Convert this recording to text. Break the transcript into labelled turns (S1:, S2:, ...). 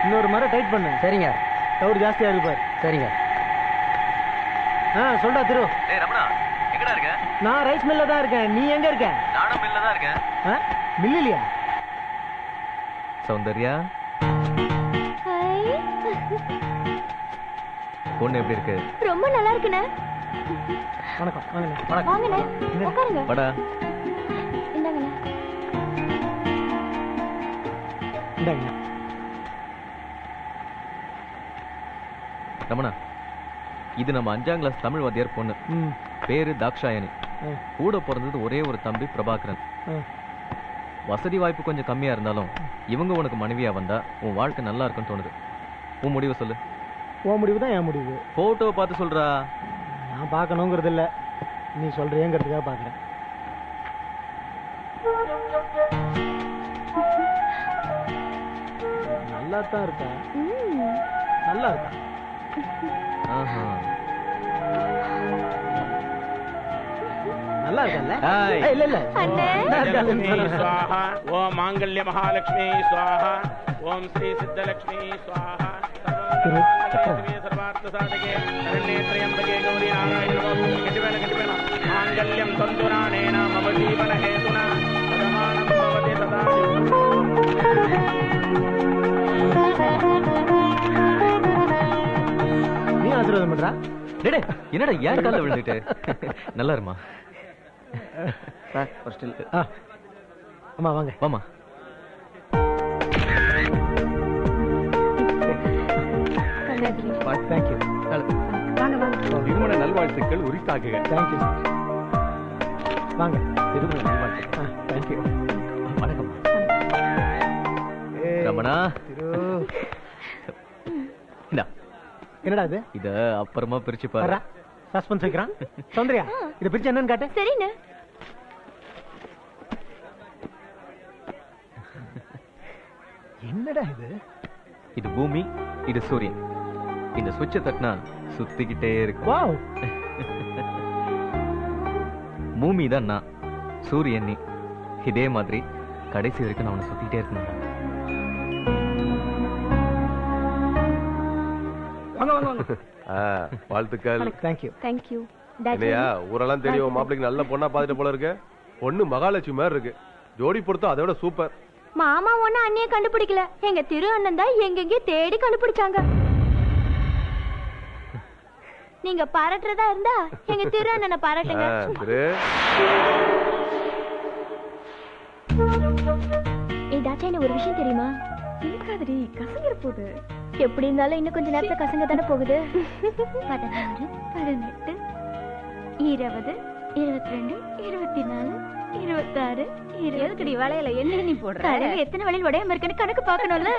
S1: இன்னொரு முறை டைட் பண்ணு.
S2: சரிங்க.
S1: டவுர் ஜாஸ்தியா இருக்கு பாரு.
S2: சரிங்க.
S1: சொல்டா திரு.
S3: ஏய் ரமணா, எங்கடா இருக்க?
S1: நான் ரைஸ் மில்ல தான் இருக்கேன். நீ எங்க இருக்க?
S3: நானும் மில்ல தான் இருக்கேன்.
S1: மில்லியா?
S3: சௌந்தர்யா, பொண்ணு எப்படி இருக்கு?
S4: ரொம்ப நல்லா இருக்குண்ணே.
S1: வணக்கம்.
S4: வாங்கண்ணே, உட்காருங்க.
S3: வாடா.
S4: இந்தாங்கண்ணே.
S3: ரமணா, இது நம்ம 5ஆம் கிளாஸ் தமிழ் வாத்தியார் பொண்ணு. பேரு தாக்ஷாயணி. கூட பிறந்தது ஒரே ஒரு தம்பி பிரபாகரன். வசதி வாய்ப்பு கொஞ்சம் கம்மியா இருந்தாலும் இவங்க உனக்கு மனைவியா வந்தா உன் வாழ்க்கை நல்லா இருக்குன்னு தோணுது. உன் முடிவை சொல்லு.
S1: உன் முடிவு தான் என் முடிவு.
S3: போட்டோவை பார்த்து சொல்றா.
S1: நான் பார்க்கணுங்கிறது இல்ல, நீ சொல்றேங்கிறதுக்காக பாக்குறேன். நல்லா தான் இருக்கா? நல்லா இருக்கா? நல்லா இருக்கல்ல? இல்ல இல்ல.
S5: स्वाहा ओम मांगल्य महालक्ष्मी स्वाहा ओम श्री सिद्धलक्ष्मी स्वाहा सर्वार्थ साधके शरण्ये त्र्यंबके गौरी नारायण गटिवेल मांगल्यं तंतुराणेन मम जीवन हेतुना प्रमाणं भवति सदा.
S1: நீ ஆசீர்வாதம் பண்றா?
S3: டேய் என்னடா ஏன் கால்ல விழுந்துட்டு? நல்லா இருமா.
S2: சார் ஒரு ஸ்டில்.
S1: அம்மா வாங்க.
S3: வாமா.
S1: தேங்க்யூ.
S6: திருமண நல்வாழ்த்துக்கள் உரித்தாக்குக.
S1: தேங்க்யூ. வாங்க.
S3: திருமண நல்வாழ்த்துக்கள்.
S1: தேங்க்யூ.
S3: வணக்கம். ரமணா. இந்தா.
S1: என்னடா இது?
S3: இத அப்புறமா பிரிச்சு பாரு.
S1: சஸ்பென்ஸ் வைக்கிறான். சௌந்தர்யா, இத பிரிச்சு என்னன்னு காட்டு.
S4: சரிண்ணே.
S1: என்னடா இது?
S3: இது பூமி, இது சூரியன். இந்த சுவிட்சை தட்டினா சுத்திக்கிட்டே இருக்கு.
S1: வாவ்.
S3: பூமி தான் நான், சூரியன் நீ. இதே மாதிரி கடைசி வரைக்கும் நான் உன்னை சுத்திக்கிட்டே இருக்கணும்.
S1: வாங்க வாங்க வாங்க.
S6: வாழ்த்துக்கள்.
S4: தேங்க்யூ.
S6: இல்லையா, ஊரெல்லாம் தெரியும் மாப்பிளைக்கு நல்ல பொண்ணா பாத்துட்டு போல இருக்கு. பொண்ணு மகாலட்சுமி மாதிரி இருக்கு. ஜோடி பொறுத்தா அதை விட சூப்பர்.
S4: மாமா ஒண்ணு அண்ணிய கண்டுபிடிக்கல, எங்க திரு அண்ணன் தான் எங்கெங்கே தேடி கண்டுபிடிச்சாங்க. நீங்க பாராட்டுறதா இருந்தா எங்க திரு அண்ணனை பாராட்டுங்க. ஏதாச்சும் ஒரு விஷயம் தெரியுமா? இருக்காதடி, கசங்கிற போகுது. எப்படி இருந்தாலும் இன்னும் கொஞ்ச நேரத்துல கசங்க தானே போகுது. 16, 18, 20, 22, 24, 26, 20. வளையல என்ன நீ போடுற? எத்தனை வளையல் உடையாம இருக்குன்னு கணக்கு பாக்கணும்ல.